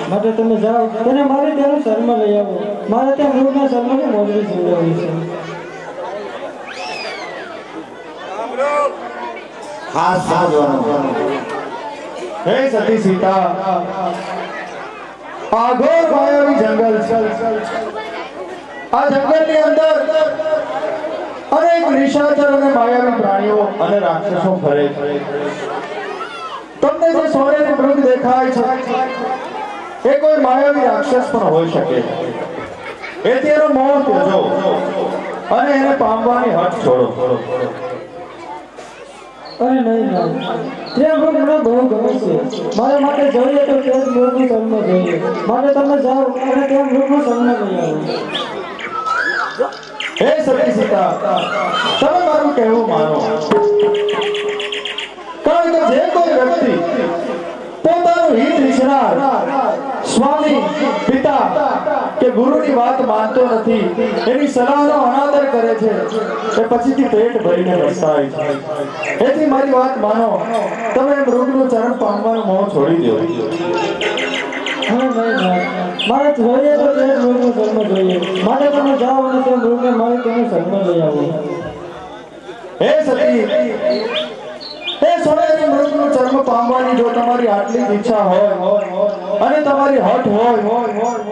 માટે તમે જાઓ તેને મારે ત્યાં શર્મ લઈ આવો. મારે ત્યાં મૃગના શર્માની મોજડી જીવડાવી છે. ખાસ સાંભળવાનું. હે સતી સીતા, આ ઘોર માયાવી જંગલ છે. આ જંગલની અંદર અનેક નિશાચર અને માયાવી પ્રાણીઓ અને રાક્ષસો ફરે છે. તમને જે સોનેરી મૃગ દેખાય છે એ કોઈ માયાવી રાક્ષસ પણ હોઈ શકે. એથી એનો મોહ ત્યજો અને એને પામવાની હઠ છોડો. અરે નહીં ના, તે મૃગ મને બહુ ગમે છે. મારા માટે જોઈએ તો તે મૃગનું સન્મ જોઈએ. માટે તમે જાઓ અને તે મૃગનું સન્મ લઈ આવો. હે સતી સીતા, તમે મારું કહેવું માનો. કારણ કે જે કોઈ વ્યક્તિ પોતાનું હિત ઈચ્છનાર સ્વામી, પિતા કે ગુરુની વાત માનતો નથી, એની સલાહનો અનાદર કરે છે, એ પછીથી પેટ ભરીને પસ્તાય છે. એથી મારી વાત માનો, તમે મૃગનું ચરણ પામવાનું મોહ છોડી દો. મારે જોઈએ તો તે મૃગનું સન્મ જોઈએ. માટે તમે જાઓ અને તે મૃગને મારે તેનું સન્મ લઈ આવો. હે સતી, એ સોનેરી મૃગનું ચર્મ પામવાની જો તમારી આટલી ઈચ્છા હોય અને તમારી હઠ હોય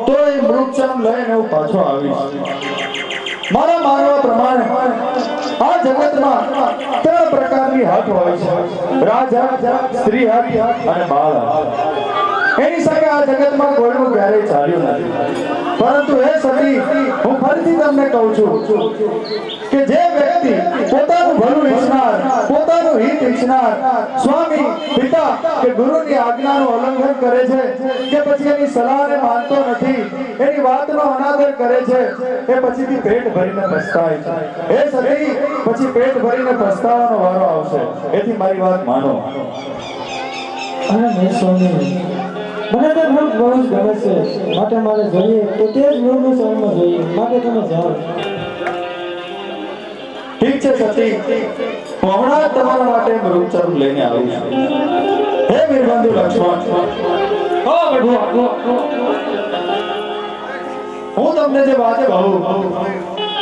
તો એ મૃગ ચર્મ લઈને હું પાછો આવીશ. મારા માનવા પ્રમાણે આ જગતમાં 3 પ્રકારની હઠ હોય છે: રાજ હઠ, સ્ત્રી હઠ અને બાળ હઠ. એની સામે આ જગતમાં કોઈનું ક્યારેય ચાલ્યું નથી. પરંતુ એ સતી હું ફરીથી તમને કહું છું કે જે વ્યક્તિ પોતાનું ભલું ઈચ્છનાર, પોતાનું હિત ઈચ્છનાર, સ્વામી, પિતા કે ગુરુની આજ્ઞાનું ઉલ્લંઘન કરે છે કે પછી એની સલાહને માનતો નથી, એની વાતનો અનાદર કરે છે, એ પછીથી પેટ ભરીને પસ્તાય છે. એ સતી પછી પેટ ભરીને પસ્તાવાનો વારો આવશે. એથી મારી વાત માનો. અને મેં સ્વામી મને તે મૃગ બહુ જ ગમે છે, માટે મારે જોઈએ તો તે જ મૃગનું શરણમાં જોઈએ, માટે તમે જાઓ. ઠીક છે સતી, હું હમણાં જ તમારા માટે મૃગચર્મ લઈને આવું છું. હે વીરબંધુ લક્ષ્મણ, હું તમને જે વાત કહું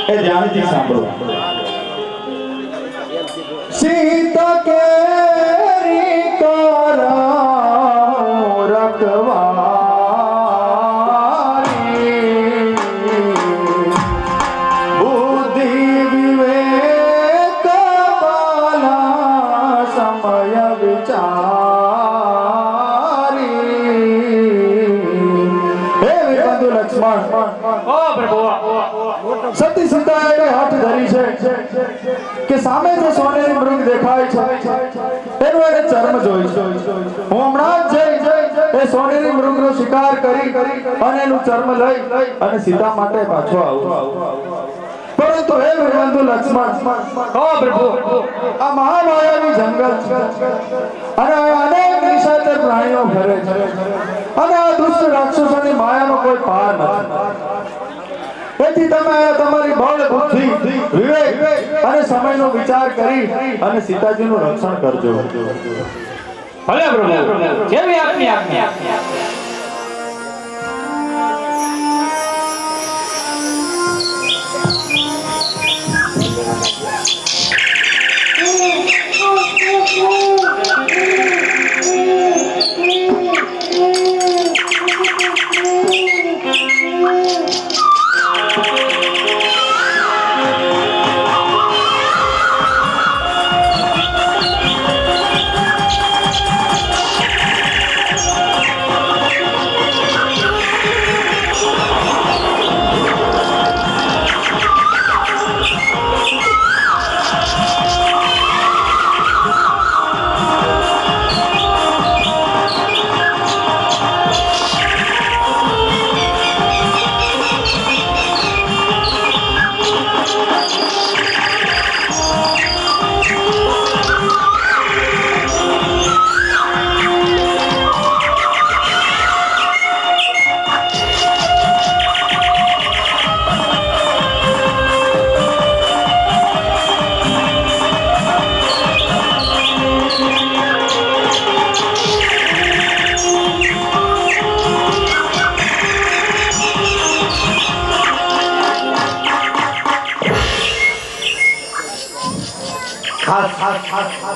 એ ધ્યાનથી સાંભળો. સીતા કેરી કરા રખવારી, બુદ્ધિ વિવેક બાલા સમય વિચારી. હે વીરબંધુ લક્ષ્મણ, સતી સીતાએ હાથ ધરી છે કે સામે જે સોનેરી મૃગ દેખાય છે એનું એને ચર્મ જોઈ છે. હું હમણાં જ જઈ એ સોનેરી મૃગનો શિકાર કરી અને એનું ચર્મ લઈ અને સીતા માટે પાછો આવું. પરંતુ હે વીરબંધુ લક્ષ્મણ, આ મહામાયાવી જંગલ છે અને અનેક નિશાચર પ્રાણીઓ ફરે છે અને આ દુષ્ટ રાક્ષસોની માયાનો કોઈ પાર નથી. તેથી તમે તમારી બળ, બુદ્ધિ, વિવેક અને સમયનો વિચાર કરી અને સીતાજીનું રક્ષણ કરજો. ભલે પ્રભુ, જેવી આપની આજ્ઞા.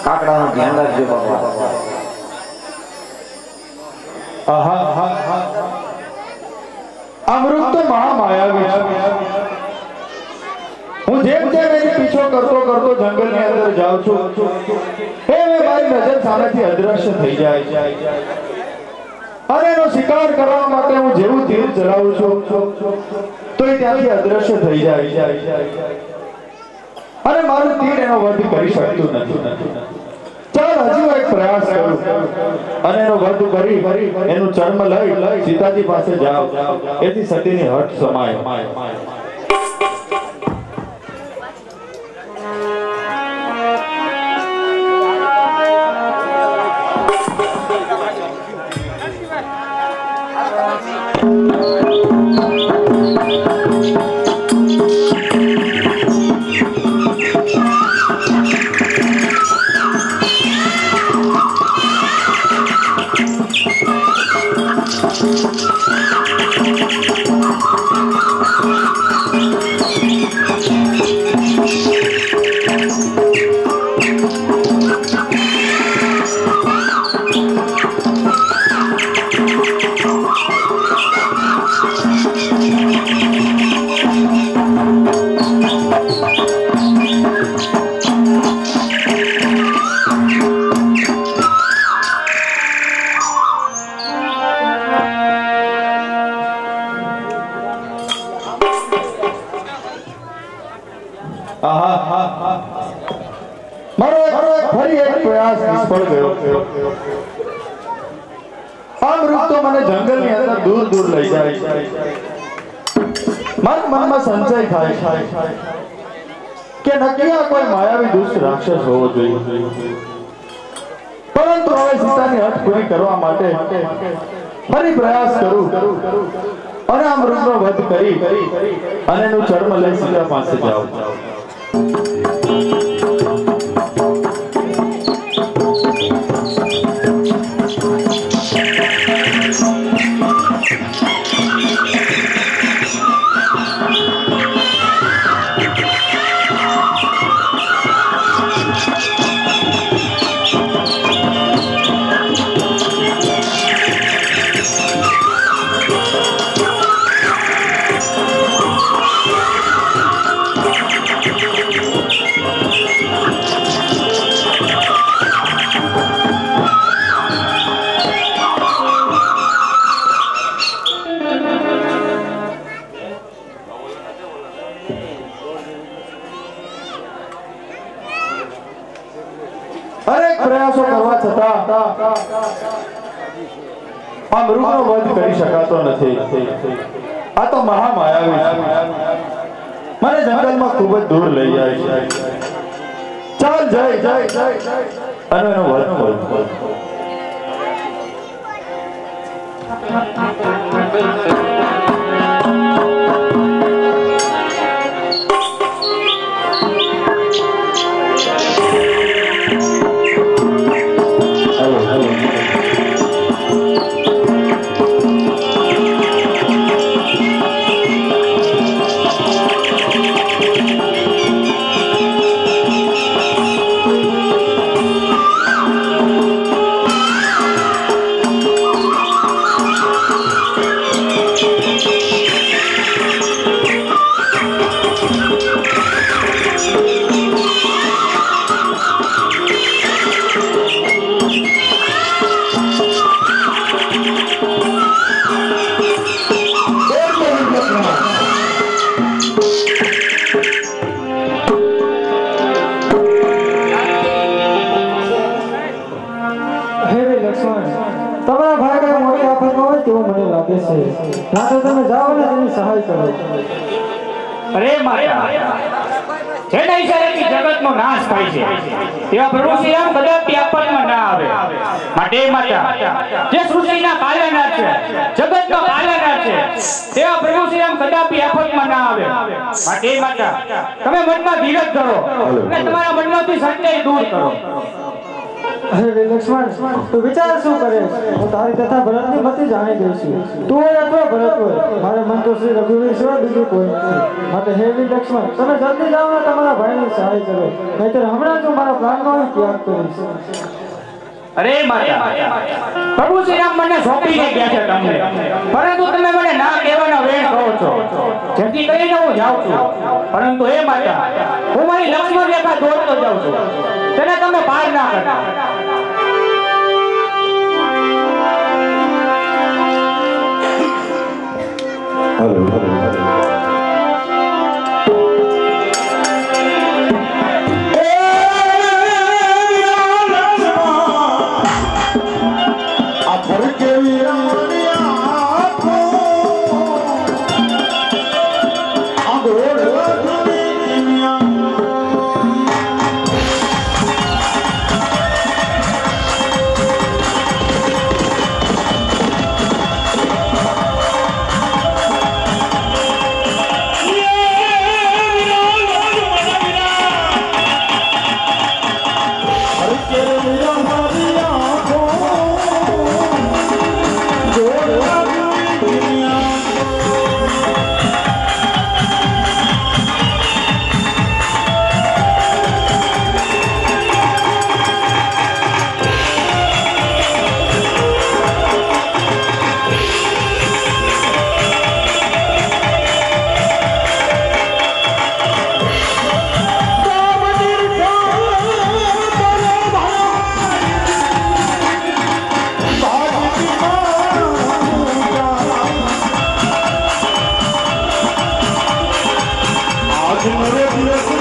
કાકડાનું ધ્યાન રાખજો બાબા. આ મૃગ તો મહામાયાવી છે. હું જેમ જેમ એની પીછો કરતો જંગલની અંદર જાઉં છું એ મારી નજર સામેથી અદ્રશ્ય થઈ જાય છે અને એનો શિકાર કરવા માટે હું જેવું તીર ચલાવું છું તો એ ત્યાંથી અદ્રશ્ય થઈ જાય અને મારું તીર એનો વધ કરી શકતું નથી. ચાલ હજુ એક પ્રયાસ કરું અને એનો વધ કરી એનું ચર્મ લઈ સીતાજી પાસે જાઓ. એથી સતીની હઠ સમાય. આહા મારો ફરી એક પ્રયાસ નિષ્ફળ ગયો આ મૃગ તો મને જંગલની અંદર દૂર દૂર લઈ જાય મારા મનમાં સંશય થાય કે નક્કી આ કોઈ માયાવી દુષ્ટ રાક્ષસ હોવો જોઈએ પરંતુ હવે સીતાની હઠ પૂરી કરવા માટે ફરી પ્રયાસ કરું અને આ મૃગનો વધ કરી અને એનું ચર્મ લઈ સીતા પાસે જાઉં અનેક પ્રયાસો કરવા છતાં આ મૃગનો વધ કરી શકાતો નથી આ તો મહામાયાવી છે મને જંગલમાં ખૂબ જ દૂર લઈ જાય છે ચાલ જય અને એનો વધ તમારા ભાઈ કઈ મોટી આફતમાં હોય તેવું મને લાગે છે ના તો તમે જાઓ ને તેની સહાય કરો અરે માતા જેના ઈશારેથી જગતનો નાશ થાય છે તેવા પ્રભુ શ્રી રામ કદાપી આફતમાં ના આવે માટે માતા જે સૃષ્ટિના પાલનહાર છે જગતનો પાલનહાર છે તેવા પ્રભુ શ્રી રામ કદાપી આફતમાં ના આવે માટે માતા તમે મનમાં ધીરજ ધરો અને તમારા મનમાંથી સંદેહ દૂર કરો અરે લક્ષ્મણ તું વિચાર શું કરે હું તારી તથા ભરતની મતિ જાણી ગઈ છું તું હોય અથવા ભરત હોય મારે મન તો શ્રી રઘુવીર સિવાય બીજું કોઈ નથી માટે હે વીર લક્ષ્મણ તમે જલ્દી જાઓ ને તમારા ભાઈની સહાય કરો નહીતર હમણાં જ હું મારા પ્રાણનો ત્યાગ કરીશ અરે માતા પ્રભુ શ્રી રામ મને સોંપીને ગયા છે તમને પરંતુ તમે મને ના કહેવાના વેણ કહો છો જેથી કરીને હું જાઉં છું પરંતુ એ માતા હું મારી લક્ષ્મણ રેખા દોડતો જાઉં છું તેને તમે પાર ના કરતા Hare Krishna